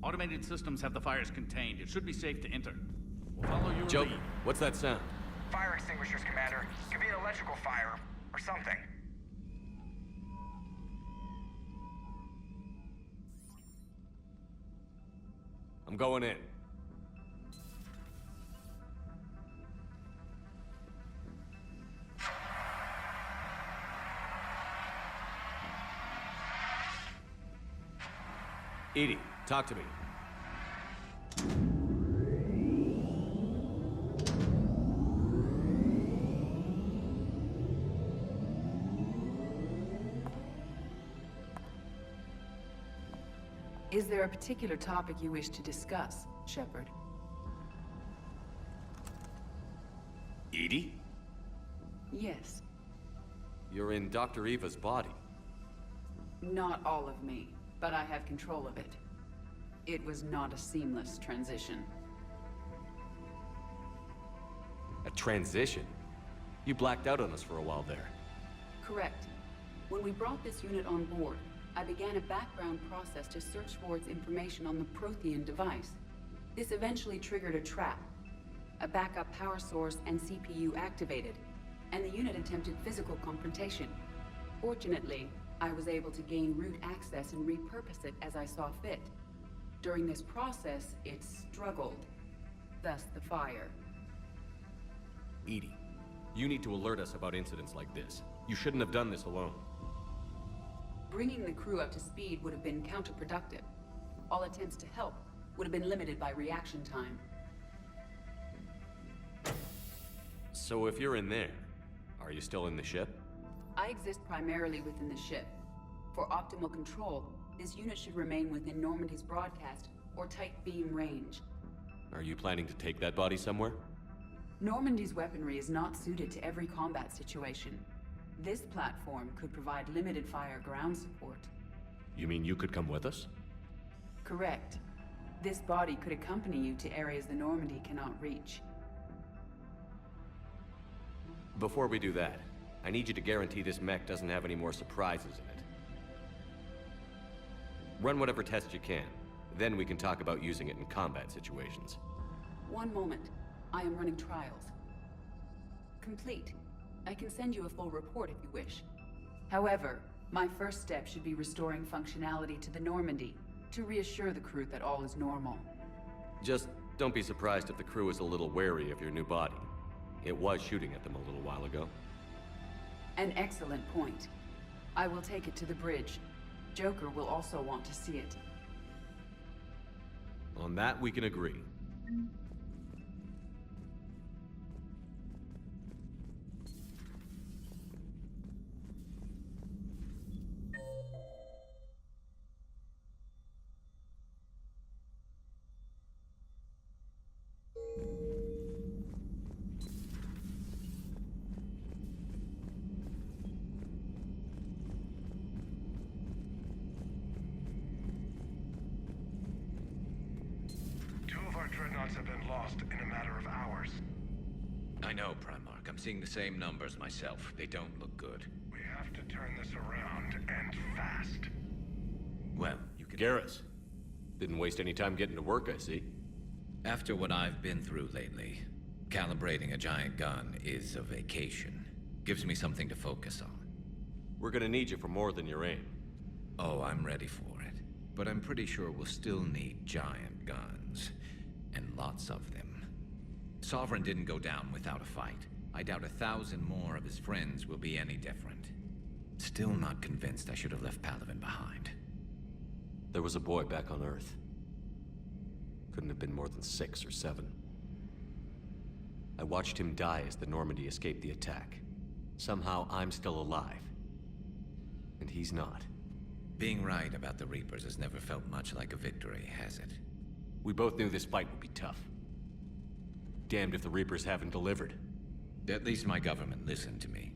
Automated systems have the fires contained. It should be safe to enter. We'll follow your Joe, lead. what's that sound? Fire extinguishers, Commander. Could be an electrical fire, or something. I'm going in. EDI, talk to me. Is there a particular topic you wish to discuss, Shepard? EDI? Yes. You're in Dr. Eva's body. Not all of me, but I have control of it. It was not a seamless transition. A transition? You blacked out on us for a while there. Correct. When we brought this unit on board, I began a background process to search for its information on the Prothean device. This eventually triggered a trap. A backup power source and CPU activated, and the unit attempted physical confrontation. Fortunately, I was able to gain root access and repurpose it as I saw fit. During this process, it struggled. Thus the fire. EDI, you need to alert us about incidents like this. You shouldn't have done this alone. Bringing the crew up to speed would have been counterproductive. All attempts to help would have been limited by reaction time. So if you're in there, are you still in the ship? I exist primarily within the ship. For optimal control, this unit should remain within Normandy's broadcast or tight beam range. Are you planning to take that body somewhere? Normandy's weaponry is not suited to every combat situation. This platform could provide limited fire ground support. You mean you could come with us? Correct. This body could accompany you to areas the Normandy cannot reach. Before we do that, I need you to guarantee this mech doesn't have any more surprises in it. Run whatever tests you can. Then we can talk about using it in combat situations. One moment. I am running trials. Complete. I can send you a full report if you wish. However, my first step should be restoring functionality to the Normandy to reassure the crew that all is normal. Just don't be surprised if the crew is a little wary of your new body. It was shooting at them a little while ago. An excellent point. I will take it to the bridge. Joker will also want to see it. On that, we can agree. Our dreadnoughts have been lost in a matter of hours. I know, Primarch. I'm seeing the same numbers myself. They don't look good. We have to turn this around, and fast. Well, you can... Garrus. Didn't waste any time getting to work, I see. After what I've been through lately, calibrating a giant gun is a vacation. Gives me something to focus on. We're gonna need you for more than your aim. Oh, I'm ready for it. But I'm pretty sure we'll still need giant guns. And lots of them. Sovereign didn't go down without a fight. I doubt 1,000 more of his friends will be any different. Still not convinced I should have left Palaven behind. There was a boy back on Earth. Couldn't have been more than 6 or 7. I watched him die as the Normandy escaped the attack. Somehow I'm still alive. And he's not. Being right about the Reapers has never felt much like a victory, has it? We both knew this fight would be tough. Damned if the Reapers haven't delivered. At least my government listened to me.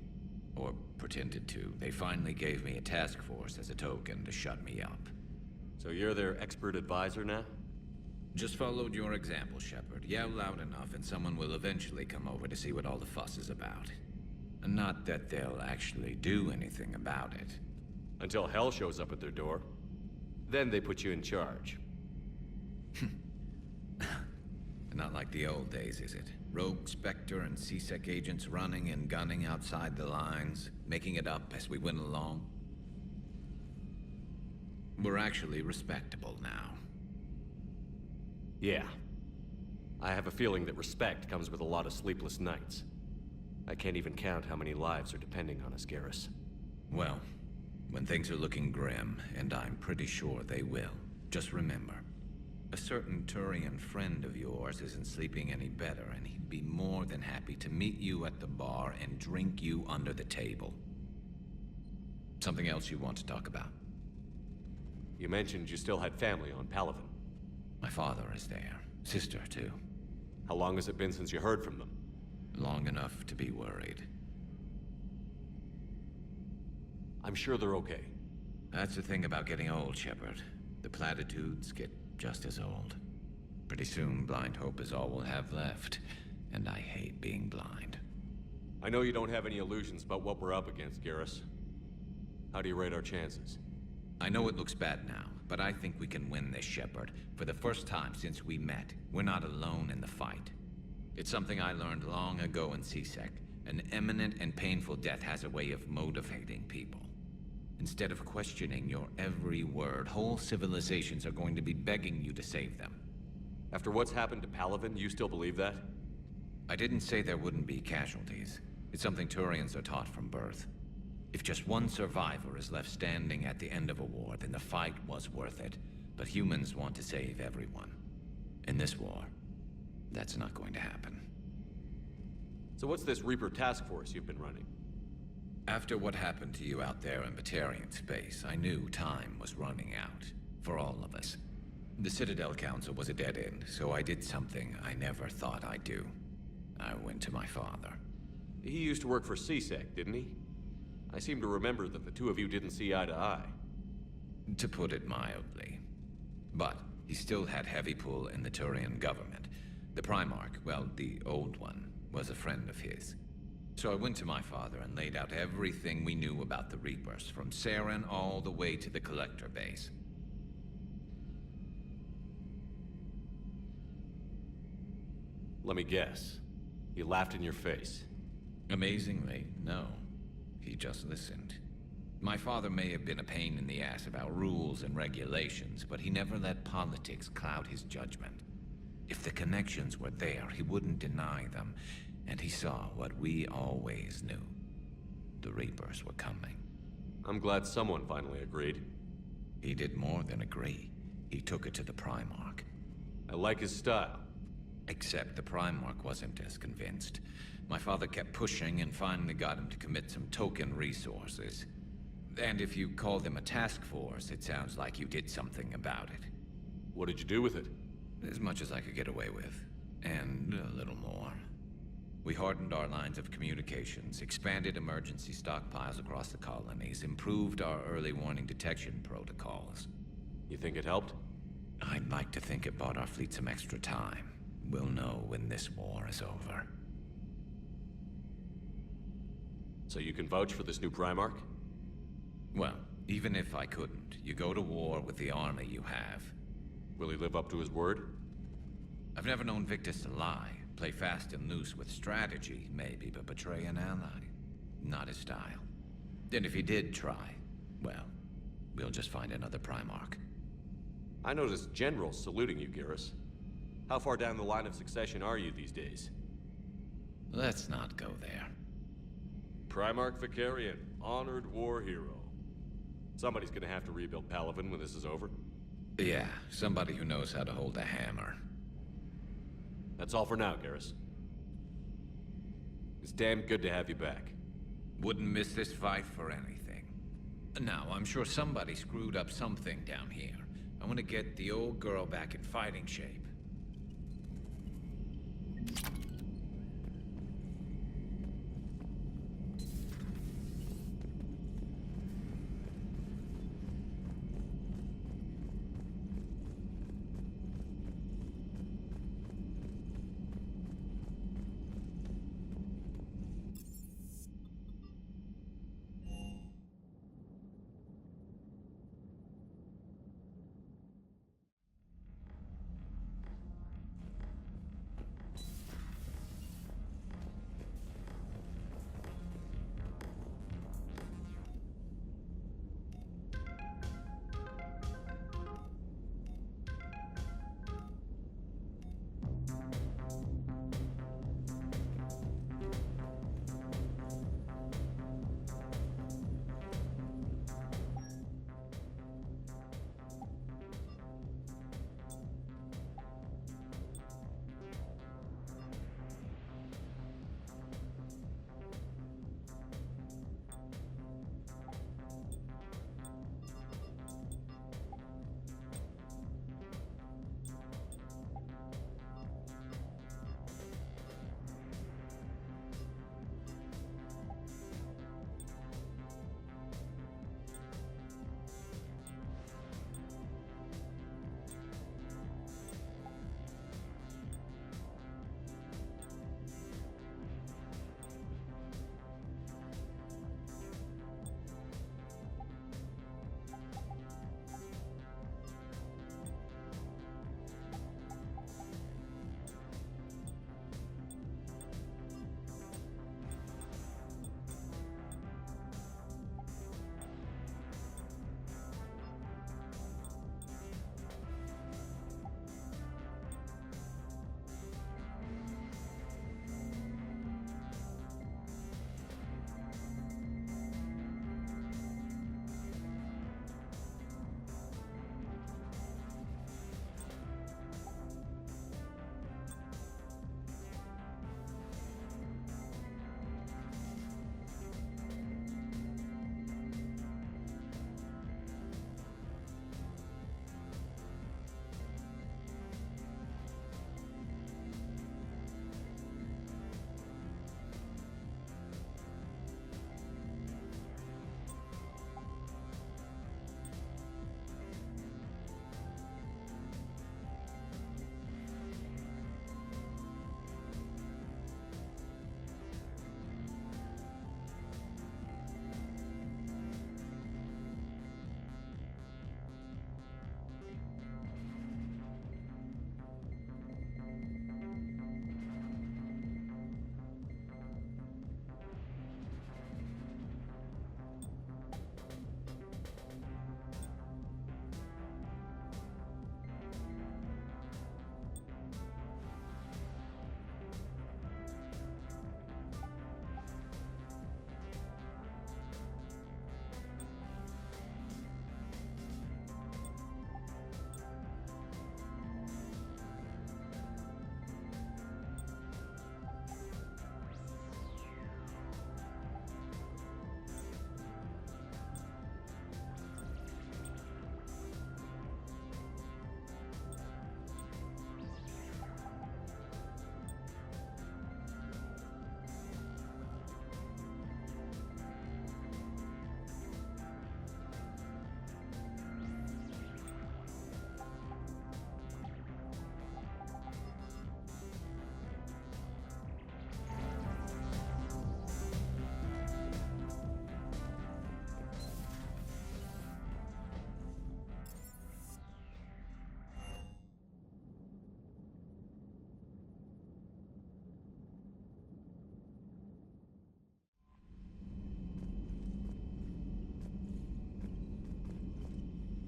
Or pretended to. They finally gave me a task force as a token to shut me up. So you're their expert advisor now? Just followed your example, Shepard. Yell loud enough and someone will eventually come over to see what all the fuss is about. Not that they'll actually do anything about it. Until hell shows up at their door. Then they put you in charge. Not like the old days, is it? Rogue Spectre and C-Sec agents running and gunning outside the lines, making it up as we went along. We're actually respectable now. Yeah. I have a feeling that respect comes with a lot of sleepless nights. I can't even count how many lives are depending on us, Garrus. Well, when things are looking grim, and I'm pretty sure they will, just remember, a certain Turian friend of yours isn't sleeping any better, and he'd be more than happy to meet you at the bar and drink you under the table. Something else you want to talk about? You mentioned you still had family on Palaven. My father is there. Sister, too. How long has it been since you heard from them? Long enough to be worried. I'm sure they're okay. That's the thing about getting old, Shepard. The platitudes get just as old. Pretty soon, blind hope is all we'll have left. And I hate being blind. I know you don't have any illusions about what we're up against, Garrus. How do you rate our chances? I know it looks bad now, but I think we can win this, Shepard. For the first time since we met, we're not alone in the fight. It's something I learned long ago in C-Sec. An imminent and painful death has a way of motivating people. Instead of questioning your every word, whole civilizations are going to be begging you to save them. After what's happened to Palaven, you still believe that? I didn't say there wouldn't be casualties. It's something Turians are taught from birth. If just one survivor is left standing at the end of a war, then the fight was worth it. But humans want to save everyone. In this war, that's not going to happen. So what's this Reaper task force you've been running? After what happened to you out there in Batarian space, I knew time was running out. For all of us. The Citadel Council was a dead end, so I did something I never thought I'd do. I went to my father. He used to work for C-Sec, didn't he? I seem to remember that the two of you didn't see eye to eye. To put it mildly. But he still had heavy pull in the Turian government. The Primarch, well, the old one, was a friend of his. So I went to my father and laid out everything we knew about the Reapers, from Saren all the way to the Collector base. Let me guess. He laughed in your face. Amazingly, no. He just listened. My father may have been a pain in the ass about rules and regulations, but he never let politics cloud his judgment. If the connections were there, he wouldn't deny them, and he saw what we always knew. The Reapers were coming. I'm glad someone finally agreed. He did more than agree. He took it to the Primarch. I like his style. Except the Primarch wasn't as convinced. My father kept pushing and finally got him to commit some token resources. And if you call them a task force, it sounds like you did something about it. What did you do with it? As much as I could get away with. And a little more. We hardened our lines of communications, expanded emergency stockpiles across the colonies, improved our early warning detection protocols. You think it helped? I'd like to think it bought our fleet some extra time. We'll know when this war is over. So you can vouch for this new Primarch? Well, even if I couldn't, you go to war with the army you have. Will he live up to his word? I've never known Victus to lie. Play fast and loose with strategy, maybe, but betray an ally. Not his style. Then if he did try, well, we'll just find another Primarch. I noticed generals saluting you, Garrus. How far down the line of succession are you these days? Let's not go there. Primarch Vakarian, honored war hero. Somebody's gonna have to rebuild Palaven when this is over. Yeah, somebody who knows how to hold a hammer. That's all for now, Garrus. It's damn good to have you back. Wouldn't miss this fight for anything. Now, I'm sure somebody screwed up something down here. I want to get the old girl back in fighting shape.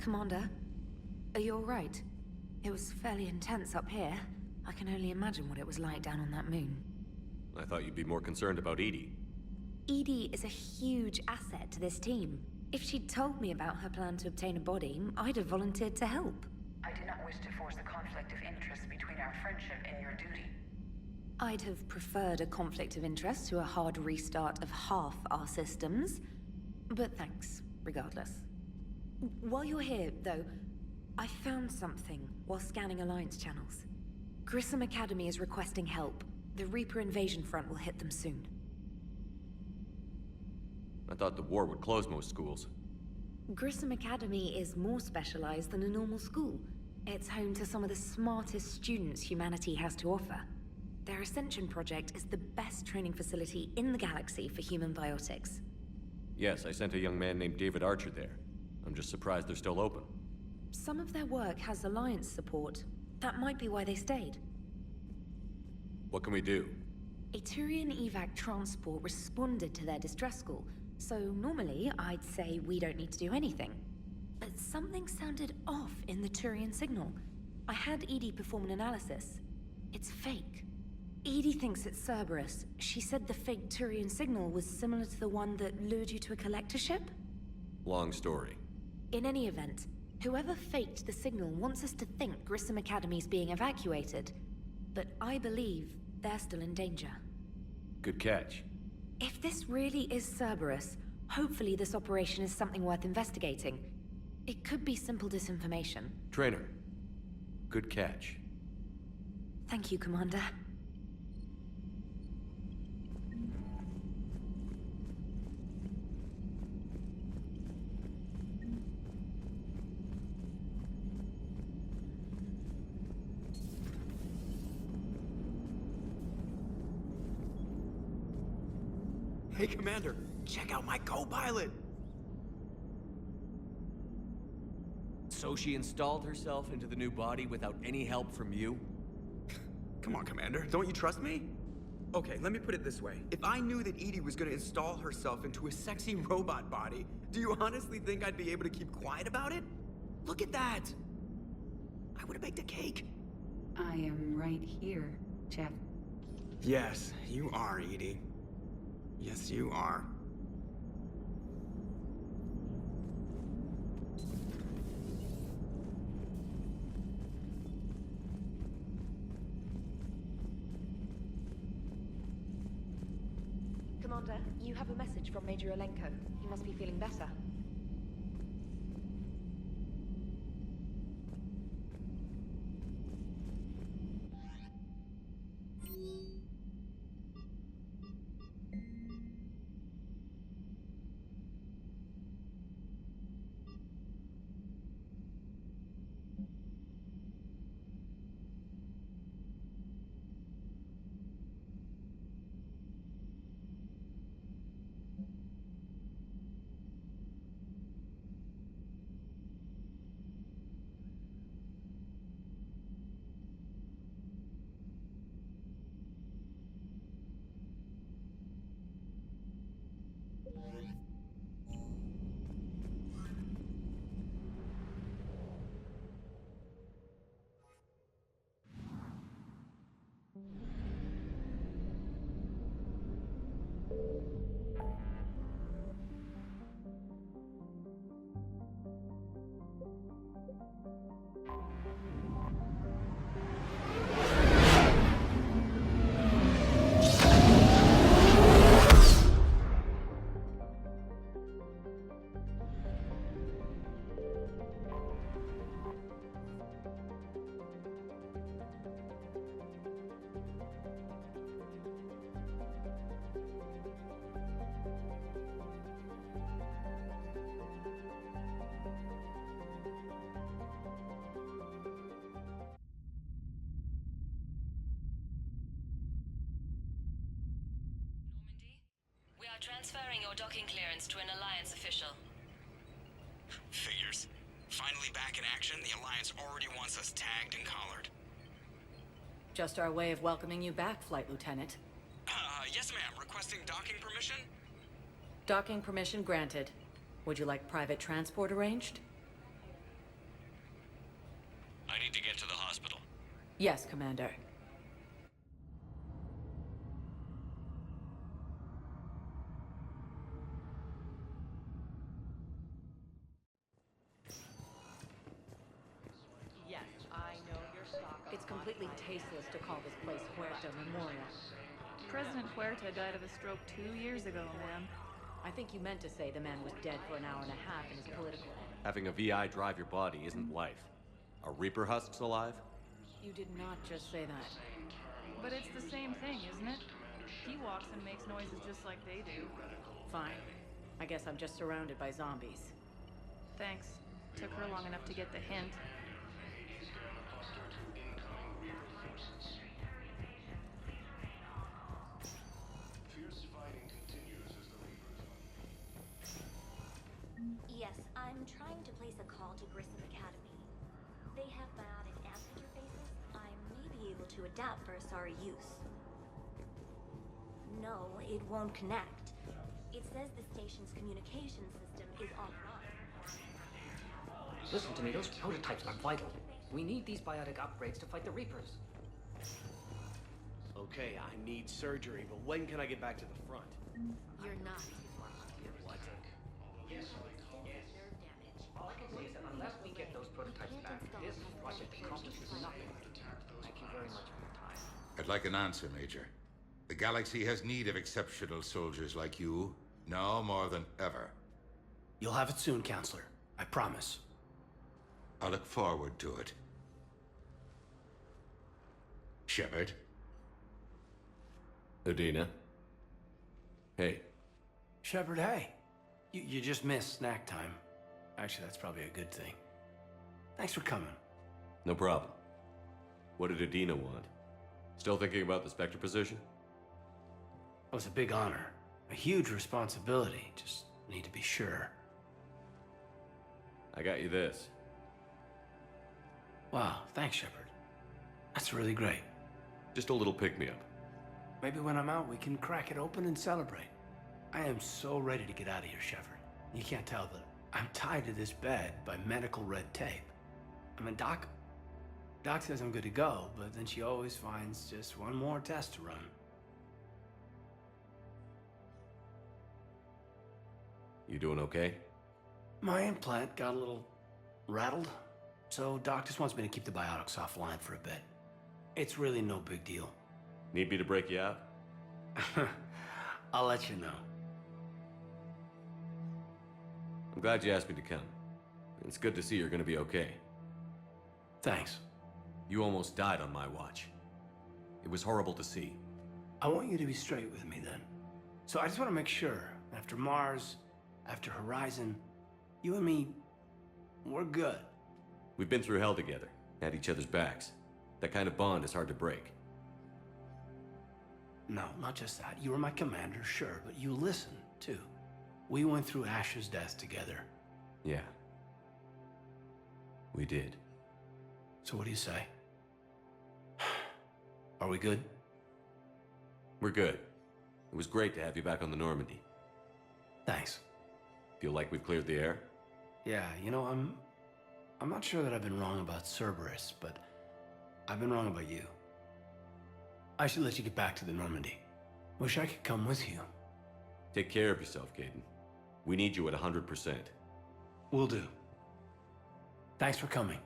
Commander, are you alright? It was fairly intense up here. I can only imagine what it was like down on that moon. I thought you'd be more concerned about EDI. EDI is a huge asset to this team. If she'd told me about her plan to obtain a body, I'd have volunteered to help. I do not wish to force a conflict of interest between our friendship and your duty. I'd have preferred a conflict of interest to a hard restart of half our systems. But thanks, regardless. While you're here, though, I found something while scanning Alliance channels. Grissom Academy is requesting help. The Reaper invasion front will hit them soon. I thought the war would close most schools. Grissom Academy is more specialized than a normal school. It's home to some of the smartest students humanity has to offer. Their Ascension project is the best training facility in the galaxy for human biotics. Yes, I sent a young man named David Archer there. I'm just surprised they're still open. Some of their work has Alliance support. That might be why they stayed. What can we do? A Turian evac transport responded to their distress call, so normally I'd say we don't need to do anything. But something sounded off in the Turian signal. I had EDI perform an analysis. It's fake. EDI thinks it's Cerberus. She said the fake Turian signal was similar to the one that lured you to a collector ship? Long story. In any event, whoever faked the signal wants us to think Grissom Academy's being evacuated. But I believe they're still in danger. Good catch. If this really is Cerberus, hopefully this operation is something worth investigating. It could be simple disinformation. Trainer. Good catch. Thank you, Commander. Hey, Commander, check out my co-pilot! So she installed herself into the new body without any help from you? Come on, Commander, don't you trust me? Okay, let me put it this way. If I knew that EDI was gonna install herself into a sexy robot body, do you honestly think I'd be able to keep quiet about it? Look at that! I would've baked a cake. I am right here, Jeff. Yes, you are, EDI. Yes, you are. Commander, you have a message from Major Alenko. He must be feeling better. Transferring your docking clearance to an Alliance official. Figures. Finally back in action, the Alliance already wants us tagged and collared. Just our way of welcoming you back, Flight Lieutenant. Yes ma'am. Requesting docking permission? Docking permission granted. Would you like private transport arranged? Yes, Commander. Yes, I know your stock. It's completely tasteless to call this place Huerta Memorial. President Huerta died of a stroke 2 years ago, ma'am. I think you meant to say the man was dead for an hour and a half in his political... Having a VI drive your body isn't life. Are Reaper husks alive? You did not just say that. But it's the same thing, isn't it? He walks and makes noises just like they do. Fine. I guess I'm just surrounded by zombies. Thanks. Took her long enough to get the hint. Yes, I'm trying to place a call to Grissom Academy. They have biotic amp interfaces I may be able to adapt for Asari use. No, it won't connect. It says the station's communication system is offline. Listen to me, those prototypes are vital. We need these biotic upgrades to fight the Reapers. Okay, I need surgery, but when can I get back to the front? You're not. What? All I can say is that unless we get those prototypes back, this project accomplishes nothing. Thank you very much for your time. I'd like an answer, Major. The galaxy has need of exceptional soldiers like you, now more than ever. You'll have it soon, Counselor. I promise. I look forward to it. Shepard? Udina? Hey. Shepard, hey. You just missed snack time. Actually, that's probably a good thing. Thanks for coming. No problem. What did Udina want? Still thinking about the Spectre position? It was a big honor. A huge responsibility. Just need to be sure. I got you this. Wow, thanks, Shepard. That's really great. Just a little pick-me-up. Maybe when I'm out, we can crack it open and celebrate. I am so ready to get out of here, Shepard. You can't tell that I'm tied to this bed by medical red tape. I mean, Doc says I'm good to go, but then she always finds just one more test to run. You doing okay? My implant got a little rattled, so Doc just wants me to keep the biotics offline for a bit. It's really no big deal. Need me to break you out? I'll let you know. I'm glad you asked me to come. It's good to see you're gonna be okay. Thanks. You almost died on my watch. It was horrible to see. I want you to be straight with me then. So I just want to make sure, after Mars, after Horizon, you and me, we're good. We've been through hell together, had each other's backs. That kind of bond is hard to break. No, not just that. You were my commander, sure, but you listened, too. We went through Ash's death together. Yeah. We did. So what do you say? Are we good? We're good. It was great to have you back on the Normandy. Thanks. Feel like we've cleared the air? Yeah, you know, I'm not sure that I've been wrong about Cerberus, but I've been wrong about you. I should let you get back to the Normandy. Wish I could come with you. Take care of yourself, Caden. We need you at 100%. Will do. Thanks for coming.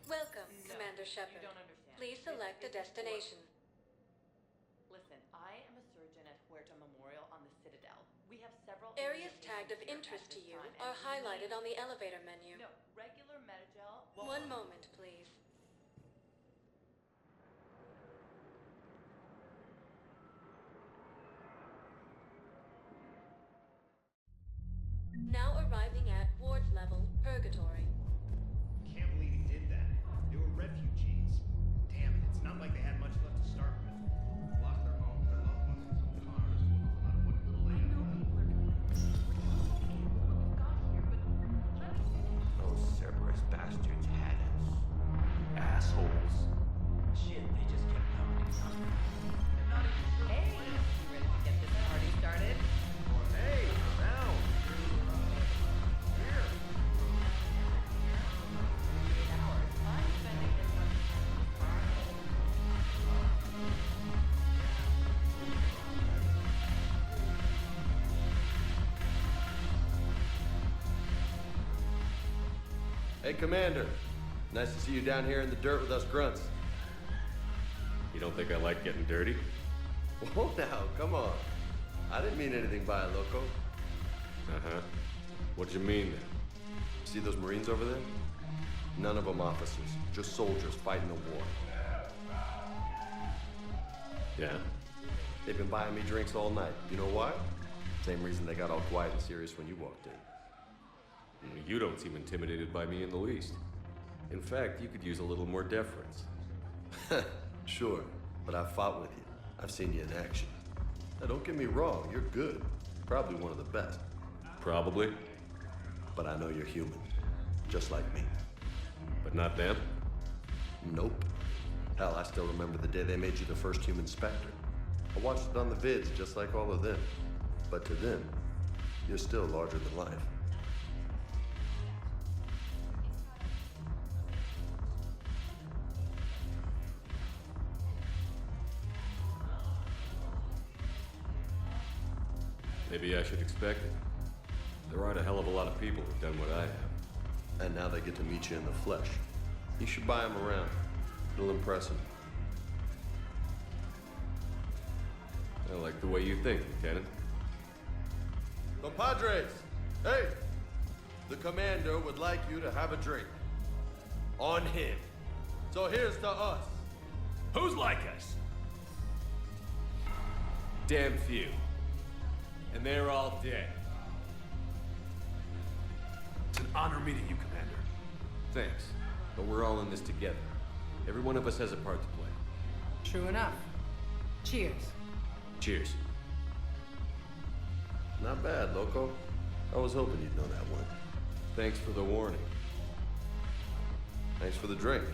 Welcome, Commander Shepard. Please select a destination. Listen, I am a surgeon at Huerta Memorial on the Citadel. We have several Areas tagged of interest to you are highlighted on the elevator menu. No, regular Metagel. One moment, please. Now arriving at ward level Purgatory. Can't believe he did that. They were refugees. Damn it, it's not like they had much left to start with. Hey, Commander. Nice to see you down here in the dirt with us grunts. You don't think I like getting dirty? Whoa now, come on. I didn't mean anything by it, Loco. Uh-huh. What you mean then? See those Marines over there? None of them officers, just soldiers fighting the war. Yeah? They've been buying me drinks all night. You know why? Same reason they got all quiet and serious when you walked in. You don't seem intimidated by me in the least. In fact, you could use a little more deference. Sure, but I've fought with you. I've seen you in action. Now, don't get me wrong, you're good. Probably one of the best. Probably. But I know you're human. Just like me. But not them? Nope. Hell, I still remember the day they made you the first human Spectre. I watched it on the vids, just like all of them. But to them, you're still larger than life. Maybe I should expect it. There aren't a hell of a lot of people who've done what I have. And now they get to meet you in the flesh. You should buy them around. It'll impress them. I like the way you think, Lieutenant. Compadres! Hey! The commander would like you to have a drink. On him. So here's to us. Who's like us? Damn few. And they're all dead. It's an honor meeting you, Commander. Thanks. But we're all in this together. Every one of us has a part to play. True enough. Cheers. Cheers. Not bad, Loco. I was hoping you'd know that one. Thanks for the warning. Thanks for the drink.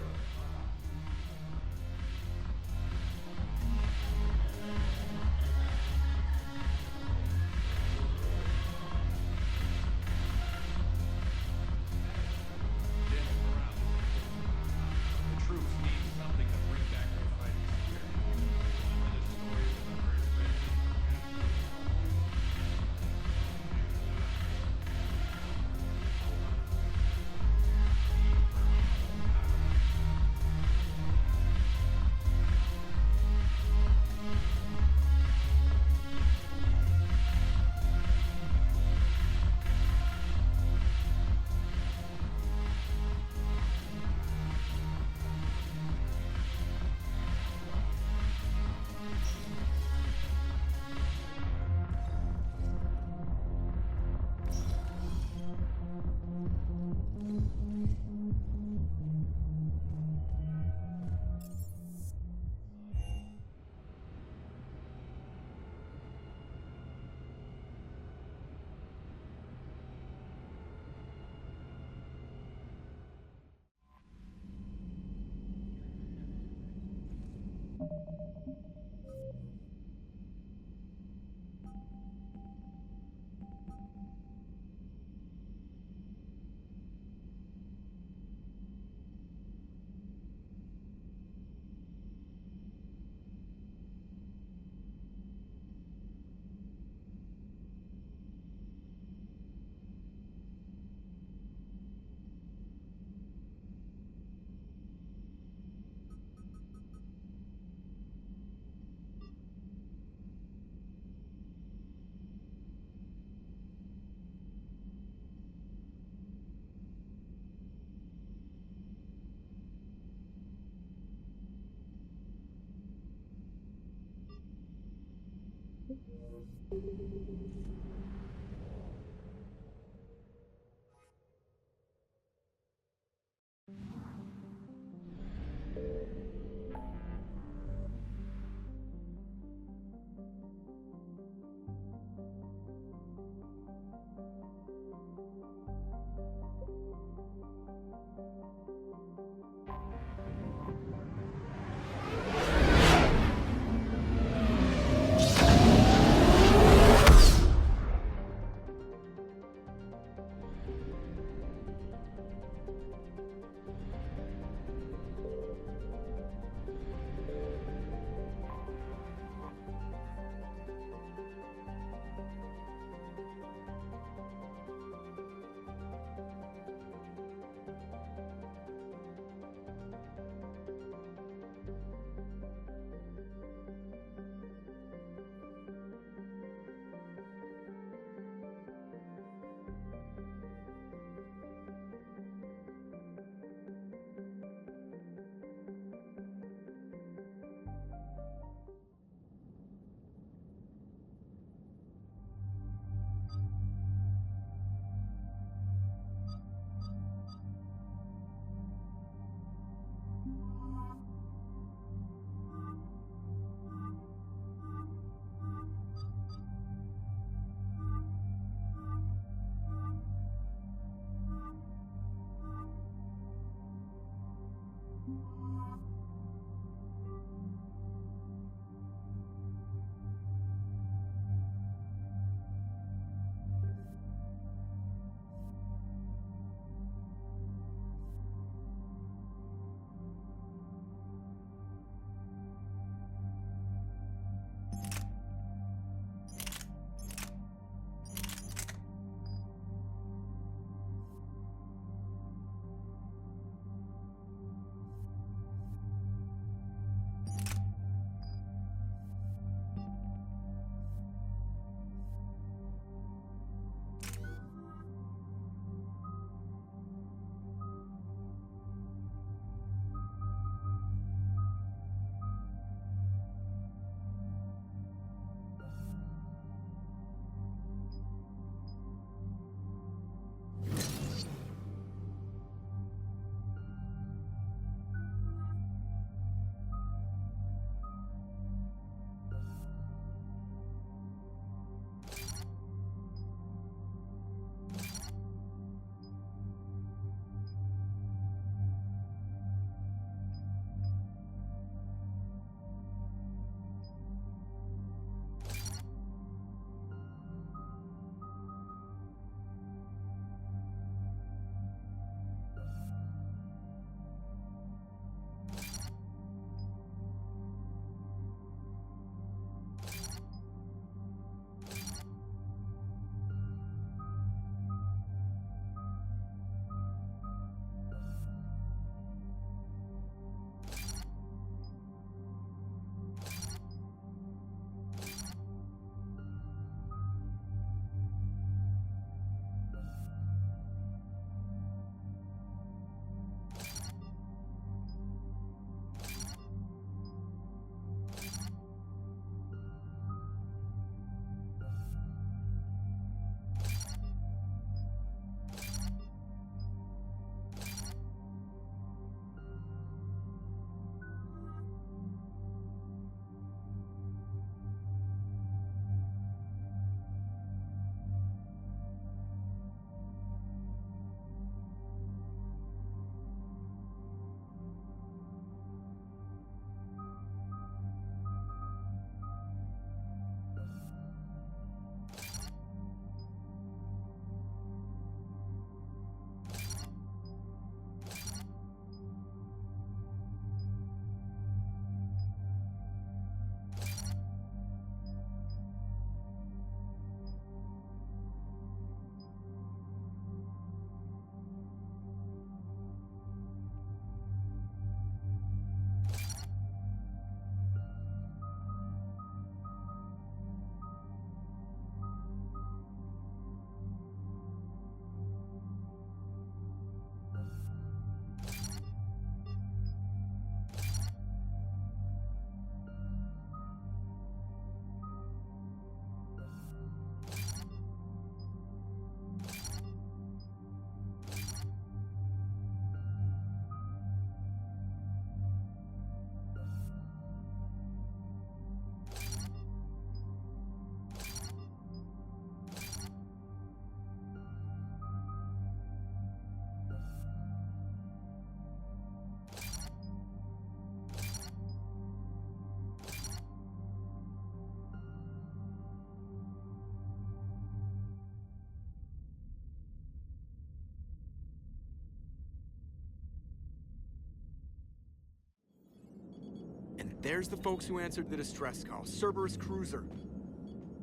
And there's the folks who answered the distress call. Cerberus cruiser.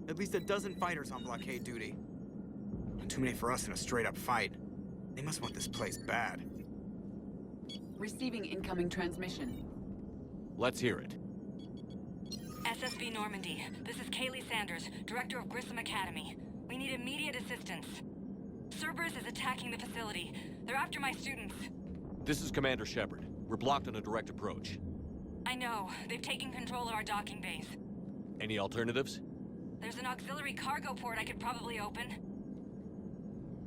At least a dozen fighters on blockade duty. Not too many for us in a straight-up fight. They must want this place bad. Receiving incoming transmission. Let's hear it. SSV Normandy, this is Kaylee Sanders, Director of Grissom Academy. We need immediate assistance. Cerberus is attacking the facility. They're after my students. This is Commander Shepard. We're blocked on a direct approach. I know. They've taken control of our docking base. Any alternatives? There's an auxiliary cargo port I could probably open.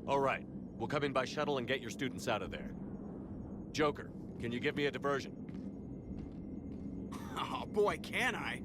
All right. We'll come in by shuttle and get your students out of there. Joker, can you give me a diversion? Oh boy, can I!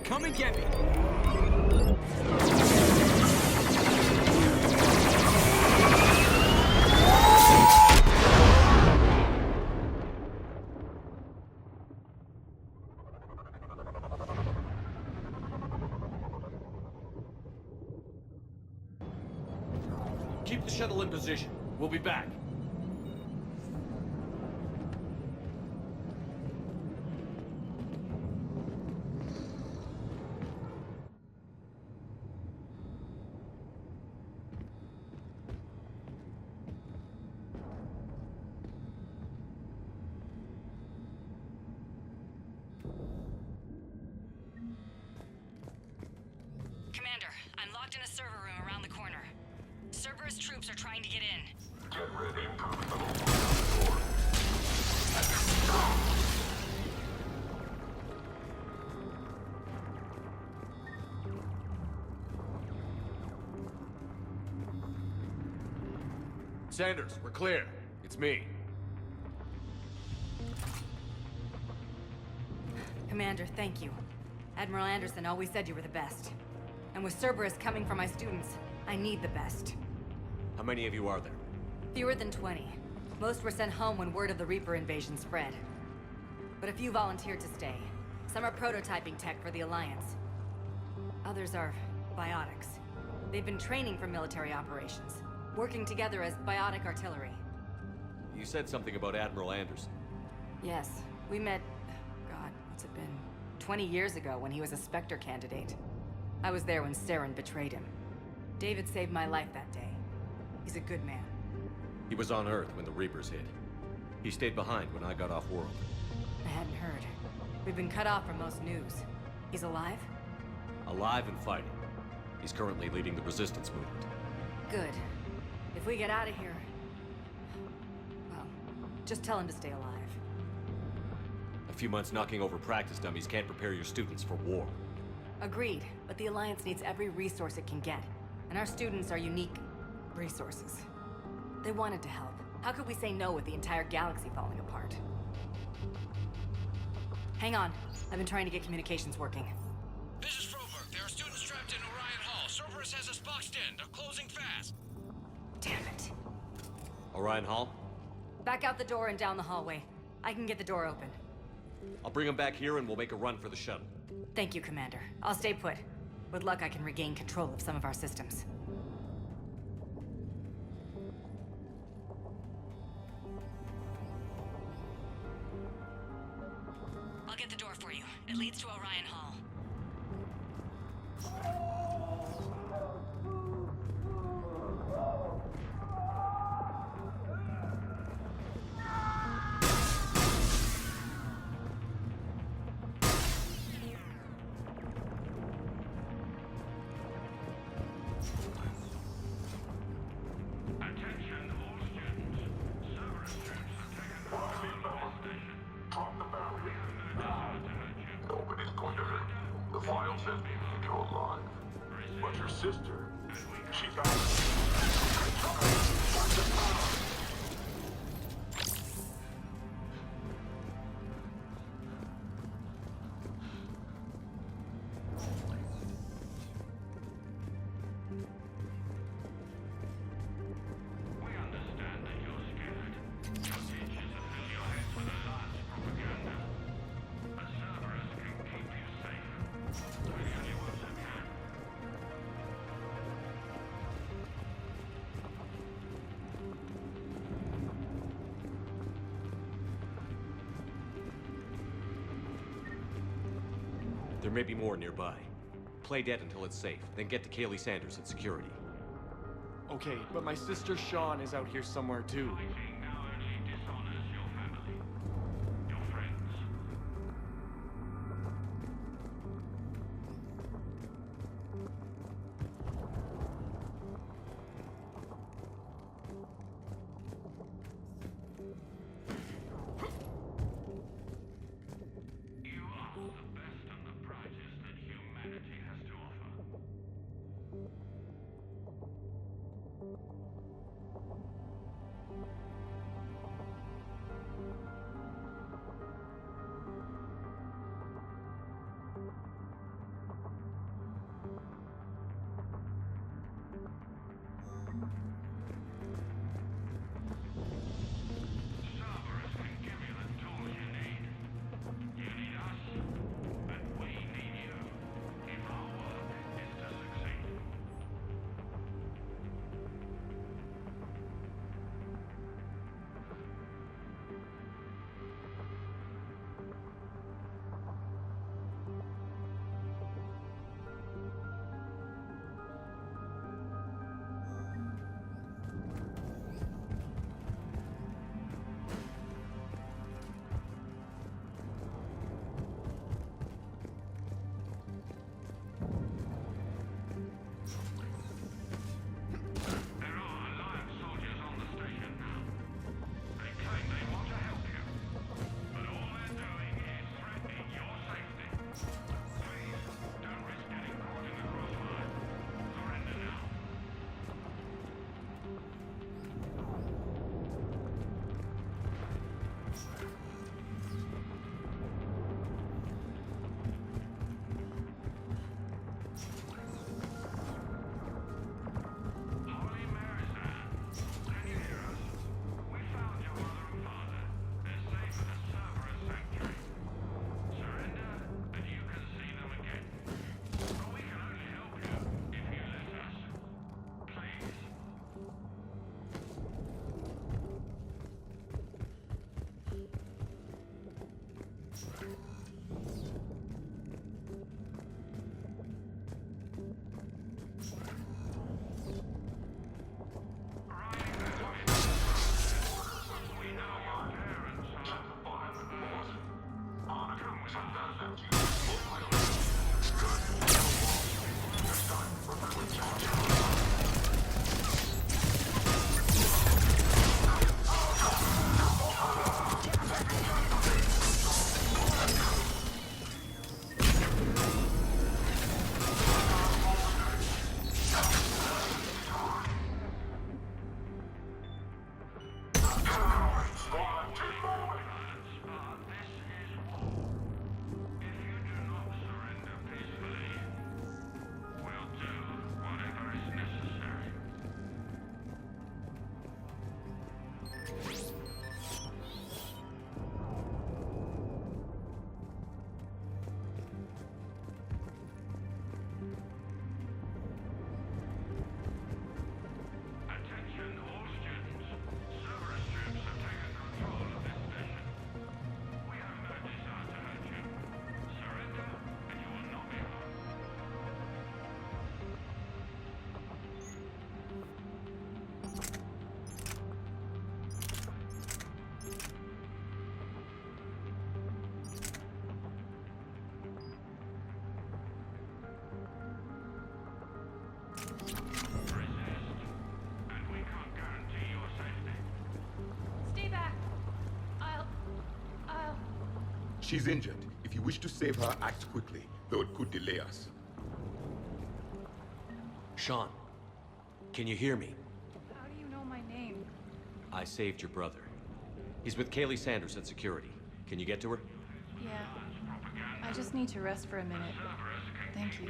Come and get me! Keep the shuttle in position. We'll be back. Commander, I'm locked in a server room around the corner. Cerberus troops are trying to get in. Get ready. Sanders, we're clear. It's me. Commander, thank you. Admiral Anderson always said you were the best. And with Cerberus coming for my students, I need the best. How many of you are there? Fewer than 20. Most were sent home when word of the Reaper invasion spread. But a few volunteered to stay. Some are prototyping tech for the Alliance. Others are biotics. They've been training for military operations, working together as biotic artillery. You said something about Admiral Anderson. Yes, we met, God, what's it been? 20 years ago when he was a Spectre candidate. I was there when Saren betrayed him. David saved my life that day. He's a good man. He was on Earth when the Reapers hit. He stayed behind when I got off-world. I hadn't heard. We've been cut off from most news. He's alive? Alive and fighting. He's currently leading the resistance movement. Good. If we get out of here... well, just tell him to stay alive. A few months knocking over practice dummies can't prepare your students for war. Agreed, but the Alliance needs every resource it can get. And our students are unique resources. They wanted to help. How could we say no with the entire galaxy falling apart? Hang on. I've been trying to get communications working. This is Froberg. There are students trapped in Orion Hall. Cerberus has us boxed in. They're closing fast. Damn it. Orion Hall? Back out the door and down the hallway. I can get the door open. I'll bring them back here and we'll make a run for the shuttle. Thank you, Commander. I'll stay put. With luck, I can regain control of some of our systems. I'll get the door for you. It leads to Orion Hall. Nobody's going to hurt you. The file says you're alive. But your sister, she's out. There may be more nearby. Play dead until it's safe, then get to Kaylee Sanders at security. Okay, but my sister Sean is out here somewhere too. She's injured. If you wish to save her, act quickly, though it could delay us. Sean, can you hear me? How do you know my name? I saved your brother. He's with Kaylee Sanders at security. Can you get to her? Yeah. I just need to rest for a minute. Thank you.